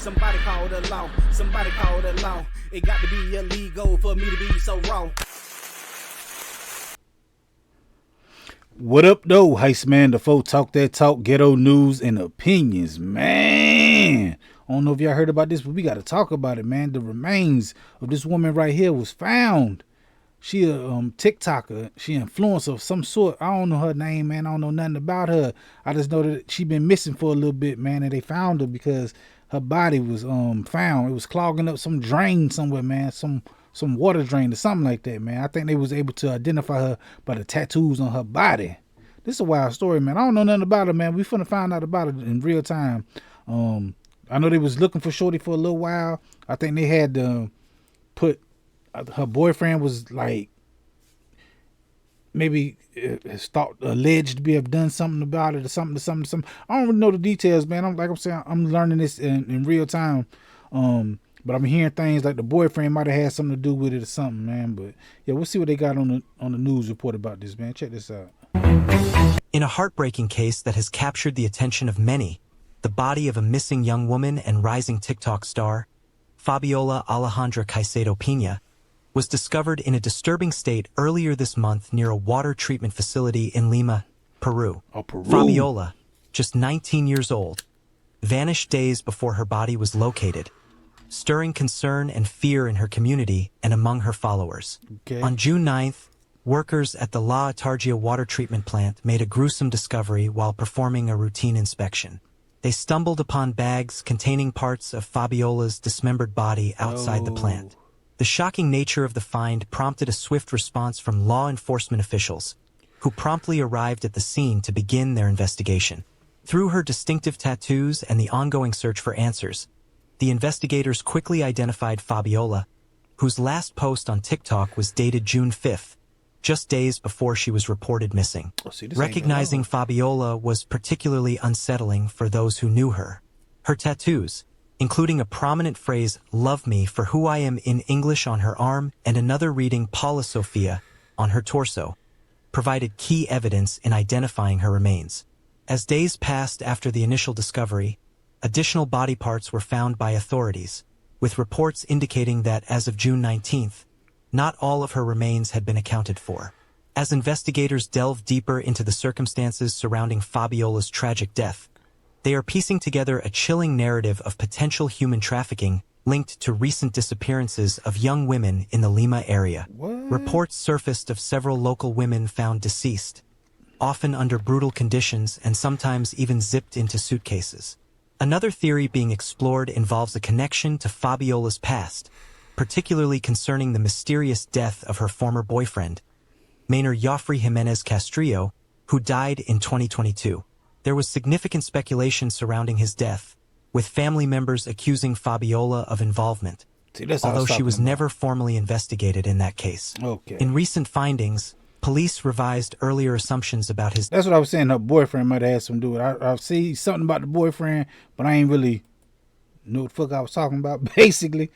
Somebody call the law. Somebody call the law. It got to be illegal for me to be so wrong. What up, though? Heist man, the folk talk that talk, ghetto news and opinions, man. I don't know if y'all heard about this, but we got to talk about it, man. The remains of this woman right here was found. She a TikToker. She influencer of some sort. I don't know her name, man. I don't know nothing about her. I just know that she been missing for a little bit, man. And they found her because her body was found. It was clogging up some drain somewhere, man. Some water drain or something like that, man. I think they was able to identify her by the tattoos on her body. This is a wild story, man. I don't know nothing about her, man. We finna find out about it in real time. I know they was looking for Shorty for a little while. I think they had to put her boyfriend was like maybe thought alleged to have done something about it or something. I don't really know the details, man. I'm learning this in real time. But I'm hearing things like the boyfriend might have had something to do with it or something, man. But yeah, we'll see what they got on the news report about this, man. Check this out. In a heartbreaking case that has captured the attention of many, the body of a missing young woman and rising TikTok star, Fabiola Alejandra Caicedo Pina, was discovered in a disturbing state earlier this month near a water treatment facility in Lima, Peru. Oh, Peru. Fabiola, just 19 years old, vanished days before her body was located, stirring concern and fear in her community and among her followers. Okay. On June 9th, workers at the La Atargia water treatment plant made a gruesome discovery while performing a routine inspection. They stumbled upon bags containing parts of Fabiola's dismembered body outside the plant. The shocking nature of the find prompted a swift response from law enforcement officials, who promptly arrived at the scene to begin their investigation. Through her distinctive tattoos and the ongoing search for answers, the investigators quickly identified Fabiola, whose last post on TikTok was dated June 5th, just days before she was reported missing. Recognizing Fabiola was particularly unsettling for those who knew her. Her tattoos, including a prominent phrase, "Love me for who I am" in English on her arm and another reading Paula Sophia on her torso, provided key evidence in identifying her remains. As days passed after the initial discovery, additional body parts were found by authorities, with reports indicating that as of June 19th, not all of her remains had been accounted for. As investigators delve deeper into the circumstances surrounding Fabiola's tragic death, they are piecing together a chilling narrative of potential human trafficking linked to recent disappearances of young women in the Lima area. What? Reports surfaced of several local women found deceased, often under brutal conditions and sometimes even zipped into suitcases. Another theory being explored involves a connection to Fabiola's past, particularly concerning the mysterious death of her former boyfriend, Maynard Joffrey Jimenez Castrillo, who died in 2022. There was significant speculation surrounding his death, with family members accusing Fabiola of involvement, although she was never formally investigated in that case. Okay. In recent findings, police revised earlier assumptions about his... That's what I was saying. Her boyfriend might have had something to do with it. I see something about the boyfriend, but I ain't really know what the fuck I was talking about, basically.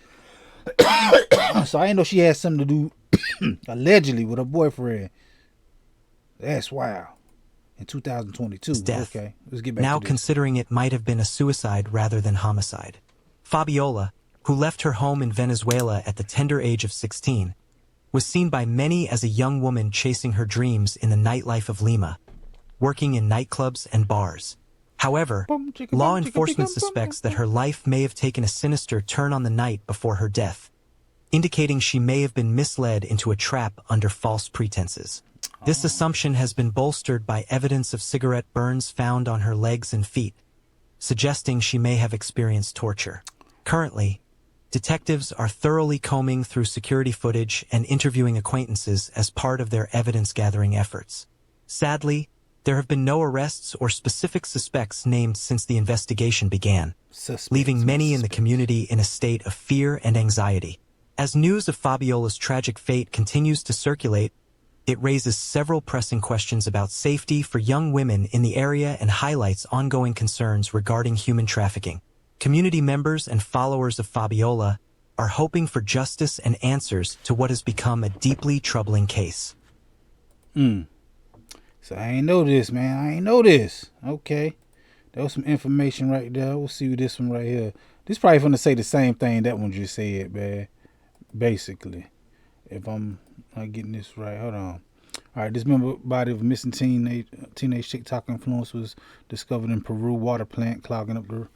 So I ain't know she had something to do, allegedly, with her boyfriend. That's wild. In 2022. Death. Okay, let's get back now to this. Considering it might have been a suicide rather than homicide. Fabiola, who left her home in Venezuela at the tender age of 16, was seen by many as a young woman chasing her dreams in the nightlife of Lima, working in nightclubs and bars. However, law enforcement suspects that her life may have taken a sinister turn on the night before her death, indicating she may have been misled into a trap under false pretenses. This assumption has been bolstered by evidence of cigarette burns found on her legs and feet, suggesting she may have experienced torture. Currently, detectives are thoroughly combing through security footage and interviewing acquaintances as part of their evidence-gathering efforts. Sadly, there have been no arrests or specific suspects named since the investigation began, leaving many in the community in a state of fear and anxiety. As news of Fabiola's tragic fate continues to circulate, it raises several pressing questions about safety for young women in the area and highlights ongoing concerns regarding human trafficking. Community members and followers of Fabiola are hoping for justice and answers to what has become a deeply troubling case. So I ain't know this, man. I ain't know this. Okay. That was some information right there. We'll see this one right here. This probably gonna say the same thing that one just said, man. Basically, if I'm not getting this right, hold on. All right, this member body of a missing teenage TikTok influencer was discovered in Peru water plant clogging up the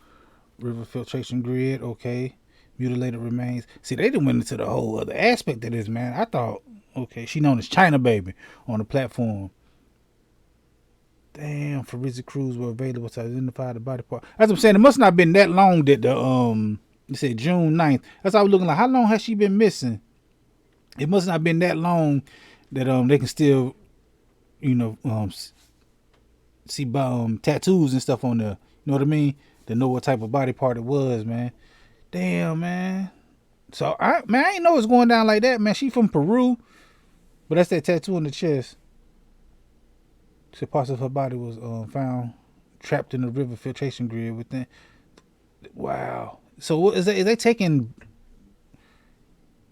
river filtration grid. Okay, mutilated remains. See, they didn't went into the whole other aspect of this, man. I thought, okay, she known as China Baby on the platform. Damn, forensic crews were available to identify the body part. That's what I'm saying. It must not have been that long that the you said June 9th. That's how I was looking like. How long has she been missing? It must not have been that long that they can still, you know, see tattoos and stuff on there. You know what I mean? To know what type of body part it was, man. Damn, man. So I ain't know it's going down like that, man. She from Peru, but that's that tattoo on the chest. So parts of her body was found trapped in the river filtration grid within. Wow. So what is that? Is they taking?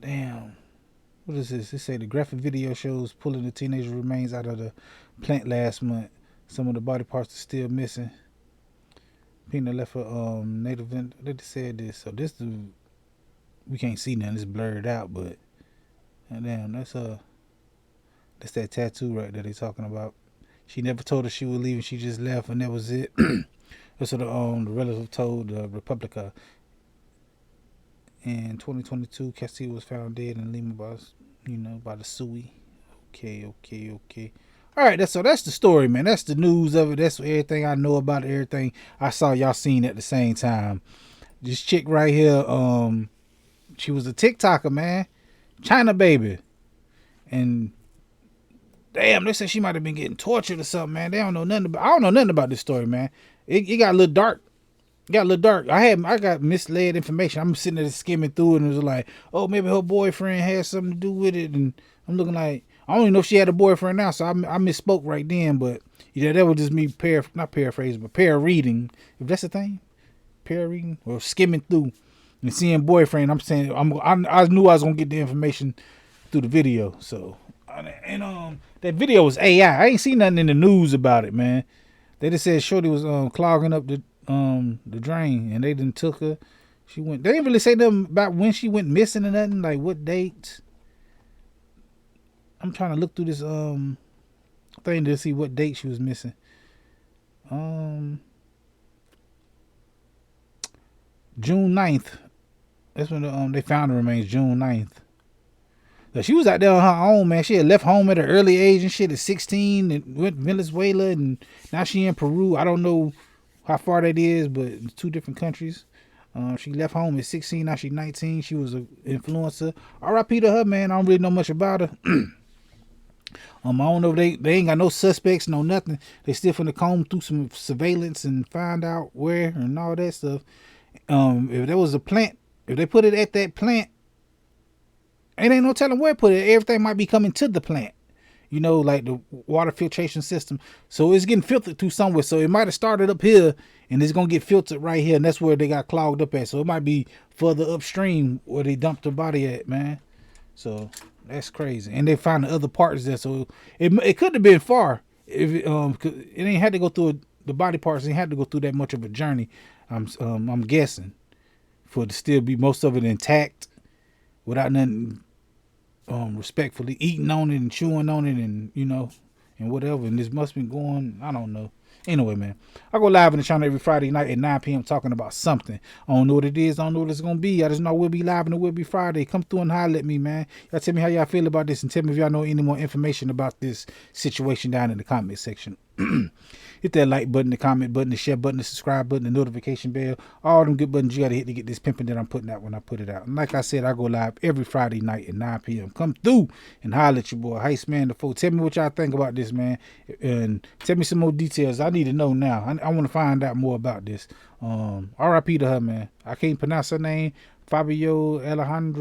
Damn. What is this? They say the graphic video shows pulling the teenager remains out of the plant last month. Some of the body parts are still missing. Pina left for native. They just said this. So this we can't see nothing. It's blurred out, but damn, that's that tattoo right there they talking about. She never told her she was leaving. She just left, and that was it. That's what the relative told Republica. In 2022, Castillo was found dead in Lima by the Sui. Okay. All right, that's the story, man. That's the news of it. That's everything I know about it, everything I saw y'all seen at the same time. This chick right here, she was a TikToker, man. China Baby. And damn, they said she might have been getting tortured or something, man. They don't know nothing about. I don't know nothing about this story, man. It got a little dark. I got misled information. I'm sitting there skimming through it, and it was like, oh, maybe her boyfriend had something to do with it. And I'm looking like, I don't even know if she had a boyfriend now, so I misspoke right then. But yeah, that was just me not paraphrasing, but para-reading, if that's a thing, para-reading or skimming through and seeing boyfriend. I'm saying I knew I was gonna get the information through the video. So and that video was AI. I ain't seen nothing in the news about it, man. They just said Shorty was clogging up the drain, and they didn't took her. She went. They didn't really say nothing about when she went missing or nothing, like what date. I'm trying to look through this thing to see what date she was missing. June 9th. That's when they found the remains. June 9th. So she was out there on her own, man. She had left home at an early age and shit at 16 and went to Venezuela, and now she in Peru. I don't know how far that is, but it's two different countries. She left home at 16. Now she's 19. She was an influencer. R.I.P. to her, man. I don't really know much about her. I don't know if they ain't got no suspects, no nothing. They still finna comb through some surveillance and find out where and all that stuff. If there was a plant, if they put it at that plant, ain't no telling where to put it. Everything might be coming to the plant. You know, like the water filtration system. So it's getting filtered through somewhere. So it might have started up here and it's going to get filtered right here. And that's where they got clogged up at. So it might be further upstream where they dumped the body at, man. So that's crazy. And they found the other parts there. So it could have been far. If it ain't had to go through the body parts. It ain't had to go through that much of a journey. I'm guessing for it to still be most of it intact without nothing respectfully eating on it and chewing on it and and whatever, and this must be going, I don't know. Anyway, man, I go live in the channel every Friday night at 9 p.m. talking about something. I don't know what it is, I don't know what it's gonna be. I just know we'll be live and it will be Friday. Come through and holler at me, man. Y'all tell me how y'all feel about this and tell me if y'all know any more information about this situation down in the comment section. Hit that like button, the comment button, the share button, the subscribe button, the notification bell. All them good buttons you got to hit to get this pimping that I'm putting out when I put it out. And like I said, I go live every Friday night at 9 p.m. Come through and holler at your boy, Heist Man the Foe. Tell me what y'all think about this, man. And tell me some more details. I need to know now. I want to find out more about this. R.I.P. to her, man. I can't pronounce her name. Alexandria.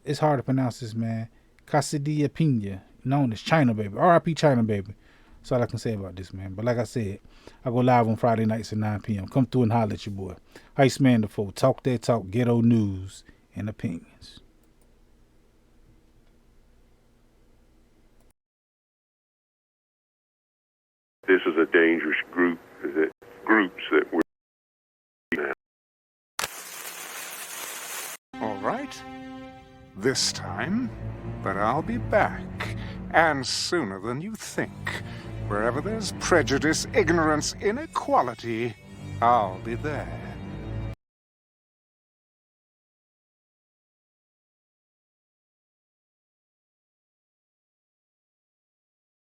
It's hard to pronounce this, man. Casadilla Pina, known as China Baby. R.I.P. China Baby. That's all I can say about this, man. But like I said, I go live on Friday nights at 9 p.m. Come through and holler at your boy. Heist Man the Foe. Talk that talk. Ghetto news and opinions. This is a dangerous group. Groups that right? This time, but I'll be back, and sooner than you think. Wherever there's prejudice, ignorance, inequality, I'll be there.